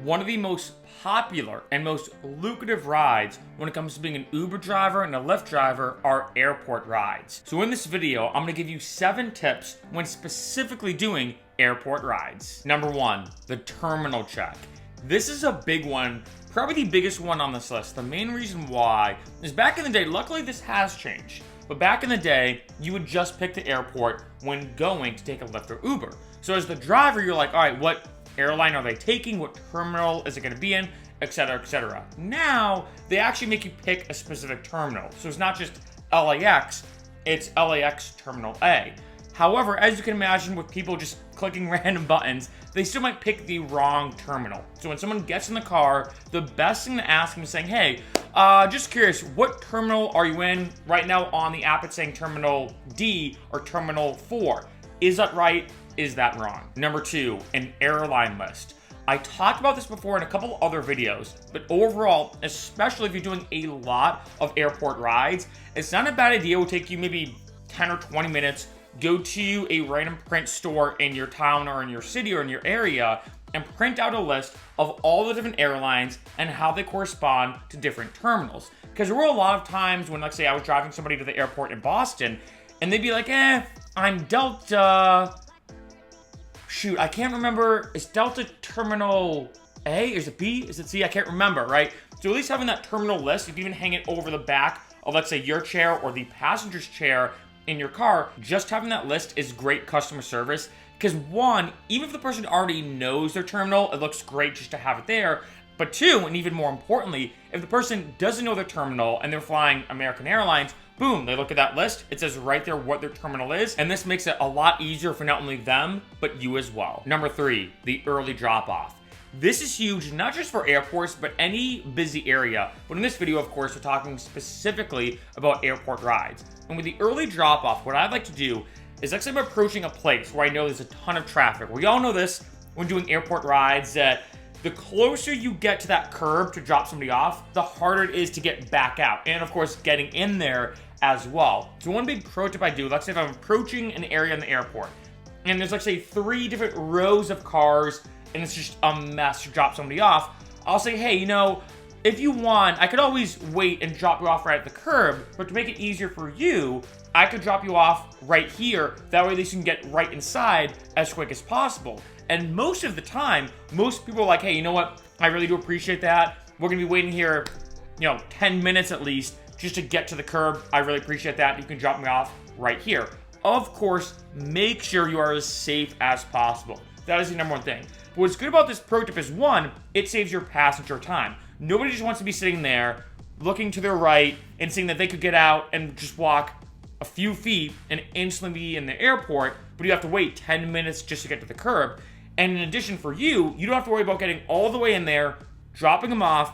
one of the most popular and most lucrative rides when it comes to being an Uber driver and a Lyft driver are airport rides. So in this video, I'm gonna give you 7 tips when specifically doing airport rides. Number 1, the terminal check. This is a big one, probably the biggest one on this list. The main reason why is back in the day, luckily this has changed, but back in the day, you would just pick the airport when going to take a Lyft or Uber. So as the driver, you're like, all right, what airline are they taking? What terminal is it going to be in? Etc., etc. Now, they actually make you pick a specific terminal. So it's not just LAX, it's LAX Terminal A. However, as you can imagine, with people just clicking random buttons, they still might pick the wrong terminal. So when someone gets in the car, the best thing to ask them is saying, hey, just curious, what terminal are you in? Right now on the app, it's saying Terminal D or Terminal 4. Is that right? Is that wrong? Number 2, an airline list. I talked about this before in a couple other videos, but overall, especially if you're doing a lot of airport rides, it's not a bad idea. It will take you maybe 10 or 20 minutes. Go to a random print store in your town or in your city or in your area and print out a list of all the different airlines and how they correspond to different terminals. Because there were a lot of times when, let's say, I was driving somebody to the airport in Boston, and they'd be like, I'm Delta... Shoot, I can't remember. Is Delta Terminal A? Is it B? Is it C? I can't remember, right? So at least having that terminal list, you can even hang it over the back of, let's say, your chair or the passenger's chair in your car. Just having that list is great customer service. Because 1, even if the person already knows their terminal, it looks great just to have it there. But 2, and even more importantly, if the person doesn't know their terminal and they're flying American Airlines, boom, they look at that list, it says right there what their terminal is, and this makes it a lot easier for not only them, but you as well. Number 3, the early drop-off. This is huge, not just for airports, but any busy area. But in this video, of course, we're talking specifically about airport rides. And with the early drop-off, what I'd like to do is, let's say I'm approaching a place where I know there's a ton of traffic. We all know this when doing airport rides, that the closer you get to that curb to drop somebody off, the harder it is to get back out. And of course, getting in there as well. So one big pro tip I do, let's say if I'm approaching an area in the airport, and there's, let's say, 3 different rows of cars, and it's just a mess to drop somebody off, I'll say, hey, if you want, I could always wait and drop you off right at the curb, but to make it easier for you, I could drop you off right here. That way at least you can get right inside as quick as possible. And most of the time, most people are like, hey, you know what? I really do appreciate that. We're gonna be waiting here, 10 minutes at least just to get to the curb. I really appreciate that. You can drop me off right here. Of course, make sure you are as safe as possible. That is the number 1 thing. But what's good about this pro tip is, 1, it saves your passenger time. Nobody just wants to be sitting there looking to their right and seeing that they could get out and just walk a few feet and instantly be in the airport, but you have to wait 10 minutes just to get to the curb. And in addition, for you, you don't have to worry about getting all the way in there, dropping them off,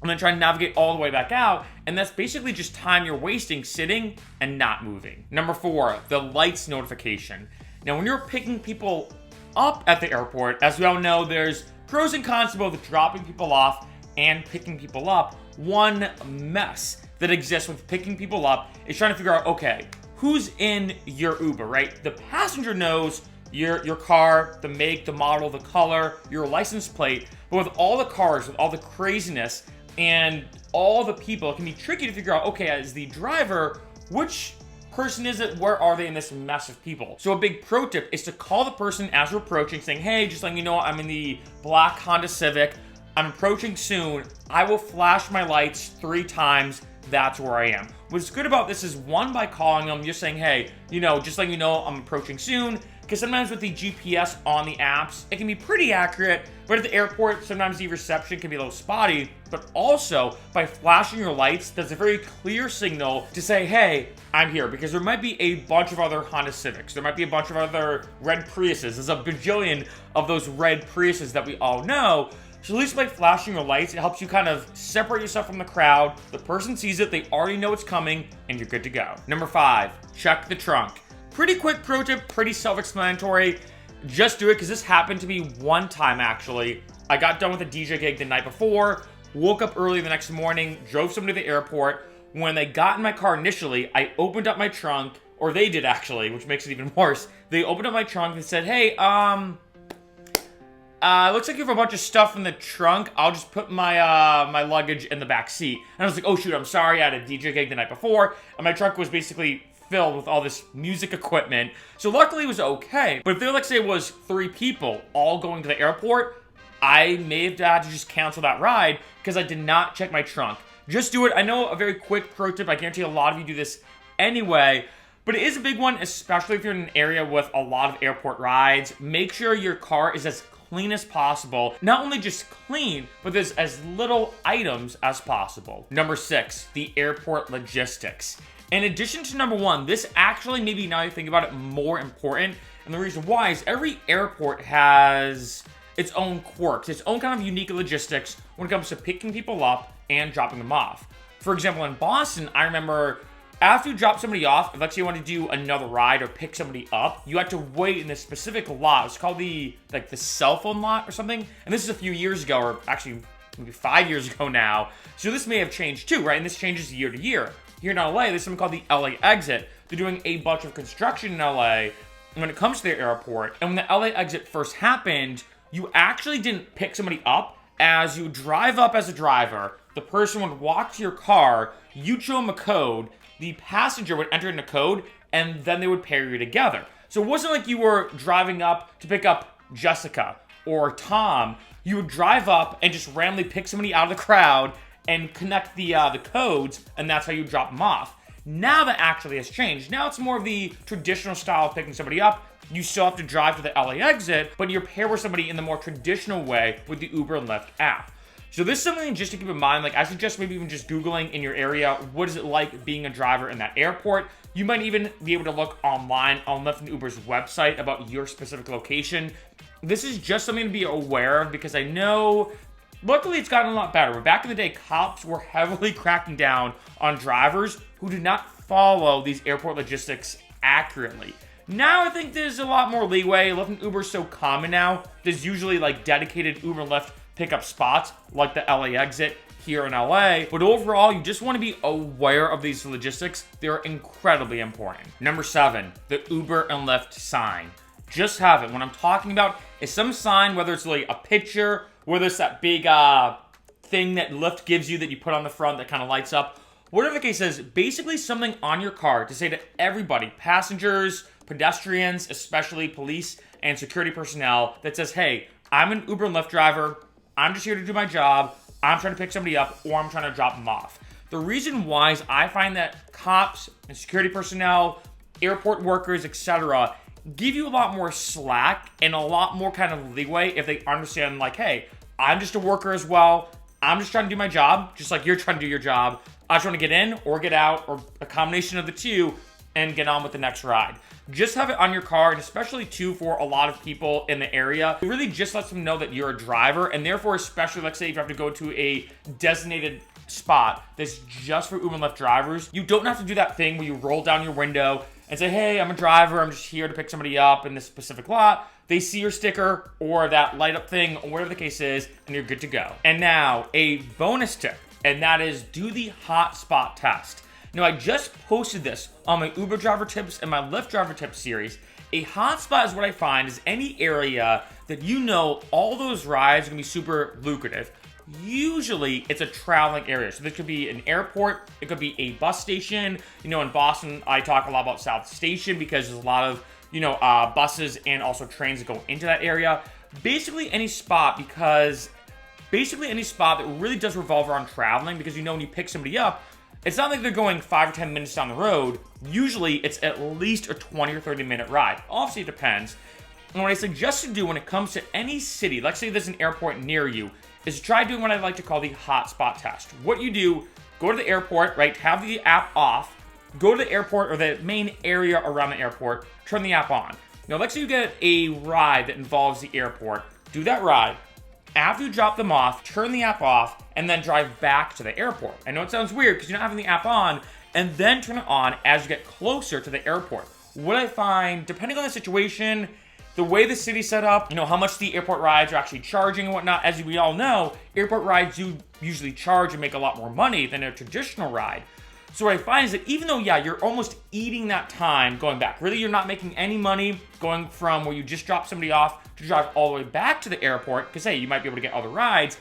and then trying to navigate all the way back out. And that's basically just time you're wasting sitting and not moving. Number 4, the lights notification. Now, when you're picking people up at the airport, as we all know, there's pros and cons to both dropping people off and picking people up. One mess that exists with picking people up is trying to figure out, okay, who's in your Uber, right? The passenger knows your car, the make, the model, the color, your license plate, but with all the cars, with all the craziness and all the people, it can be tricky to figure out, okay, as the driver, which person is it? Where are they in this mess of people? So a big pro tip is to call the person as you're approaching, saying, hey, just letting you know I'm in the black Honda Civic. I'm approaching soon. I will flash my lights 3 times. That's where I am. What's good about this is, 1, by calling them, you're saying, hey, just letting you know I'm approaching soon. Because sometimes with the GPS on the apps, it can be pretty accurate, but at the airport, sometimes the reception can be a little spotty. But also, by flashing your lights, that's a very clear signal to say, hey, I'm here. Because there might be a bunch of other Honda Civics. There might be a bunch of other red Priuses. There's a bajillion of those red Priuses that we all know. So at least by flashing your lights, it helps you kind of separate yourself from the crowd. The person sees it, they already know it's coming, and you're good to go. Number 5, check the trunk. Pretty quick pro tip, pretty self-explanatory. Just do it, because this happened to me one time, actually. I got done with a DJ gig the night before, woke up early the next morning, drove somebody to the airport. When they got in my car initially, I opened up my trunk, or they did actually, which makes it even worse. They opened up my trunk and said, hey, looks like you have a bunch of stuff in the trunk. I'll just put my my luggage in the back seat. And I was like, oh shoot, I'm sorry, I had a DJ gig the night before, and my trunk was basically filled with all this music equipment. So luckily it was okay. But if there, like, say, was 3 people all going to the airport, I may have had to just cancel that ride because I did not check my trunk. Just do it. I know a very quick pro tip. I guarantee a lot of you do this anyway. But it is a big one, especially if you're in an area with a lot of airport rides. Make sure your car is as clean as possible. Not only just clean, but there's as little items as possible. Number 6, the airport logistics. In addition to number 1, this actually, maybe now you think about it, more important. And the reason why is every airport has its own quirks, its own kind of unique logistics when it comes to picking people up and dropping them off. For example, in Boston, I remember after you drop somebody off, if let's say you want to do another ride or pick somebody up, you had to wait in this specific lot. It's called the cell phone lot or something. And this is a few years ago, or actually maybe 5 years ago now. So this may have changed too, right? And this changes year to year. Here in LA, there's something called the LA exit. They're doing a bunch of construction in LA when it comes to their airport. And when the LA exit first happened, you actually didn't pick somebody up. As you drive up as a driver, the person would walk to your car, you'd show them a code, the passenger would enter in a code, and then they would pair you together. So it wasn't like you were driving up to pick up Jessica or Tom. You would drive up and just randomly pick somebody out of the crowd and connect the codes, and that's how you drop them off. Now that actually has changed. Now it's more of the traditional style of picking somebody up. You still have to drive to the LA exit, but you're paired with somebody in the more traditional way with the Uber and Lyft app. So this is something just to keep in mind. Like, I suggest maybe even just Googling in your area, what is it like being a driver in that airport? You might even be able to look online on Lyft and Uber's website about your specific location. This is just something to be aware of because I know, luckily it's gotten a lot better. But back in the day, cops were heavily cracking down on drivers who did not follow these airport logistics accurately. Now I think there's a lot more leeway. Lyft and Uber is so common now. There's usually like dedicated Uber and Lyft pickup spots like the LA exit here in LA. But overall, you just want to be aware of these logistics. They're incredibly important. Number 7, the Uber and Lyft sign. Just have it. What I'm talking about is some sign, whether it's like a picture, whether it's that big thing that Lyft gives you that you put on the front that kind of lights up. Whatever the case is, basically something on your car to say to everybody, passengers, pedestrians, especially police and security personnel, that says, hey, I'm an Uber and Lyft driver. I'm just here to do my job. I'm trying to pick somebody up or I'm trying to drop them off. The reason why is I find that cops and security personnel, airport workers, etc., give you a lot more slack and a lot more kind of leeway if they understand, like, hey, I'm just a worker as well. I'm just trying to do my job, just like you're trying to do your job. I just want to get in or get out or a combination of the two and get on with the next ride. Just have it on your car, and especially too for a lot of people in the area, it really just lets them know that you're a driver, and therefore, especially let's say if you have to go to a designated spot that's just for Uber and Lyft drivers, you don't have to do that thing where you roll down your window and say, hey, I'm a driver, I'm just here to pick somebody up in this specific lot. They see your sticker or that light up thing or whatever the case is, and you're good to go. And now, a bonus tip, and that is do the Hotspot test. Now, I just posted this on my Uber driver tips and my Lyft driver tips series. A hotspot is what I find is any area that you know all those rides are gonna be super lucrative. Usually, it's a traveling area. So this could be an airport, it could be a bus station. You know, in Boston, I talk a lot about South Station because there's a lot of, buses and also trains that go into that area. Basically, any spot that really does revolve around traveling, because you know when you pick somebody up, it's not like they're going 5 or 10 minutes down the road. Usually, it's at least a 20 or 30 minute ride. Obviously, it depends. And what I suggest to do when it comes to any city, let's say there's an airport near you, is try doing what I like to call the hotspot test. What you do, go to the airport, right? Have the app off. Go to the airport or the main area around the airport. Turn the app on. Now, let's say you get a ride that involves the airport. Do that ride. After you drop them off, turn the app off, and then drive back to the airport. I know it sounds weird because you're not having the app on, and then turn it on as you get closer to the airport. What I find, depending on the situation, the way the city's set up, how much the airport rides are actually charging and whatnot, as we all know, airport rides do usually charge and make a lot more money than a traditional ride. So what I find is that even though, yeah, you're almost eating that time going back, really you're not making any money going from where you just dropped somebody off to drive all the way back to the airport, because hey, you might be able to get other rides.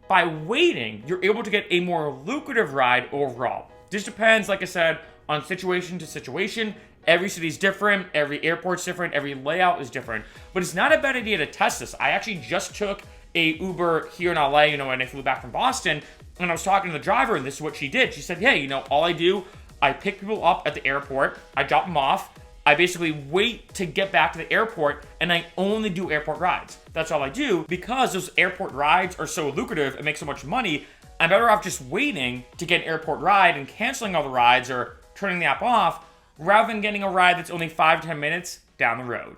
By waiting, you're able to get a more lucrative ride overall. This depends, like I said, on situation to situation. Every city's different, every airport's different, every layout is different. But it's not a bad idea to test this. I actually just took a Uber here in LA, when I flew back from Boston, and I was talking to the driver, and this is what she did. She said, hey, all I do, I pick people up at the airport, I drop them off, I basically wait to get back to the airport, and I only do airport rides. That's all I do. Because those airport rides are so lucrative and make so much money, I'm better off just waiting to get an airport ride and canceling all the rides or turning the app off, rather than getting a ride that's only 5 to 10 minutes down the road.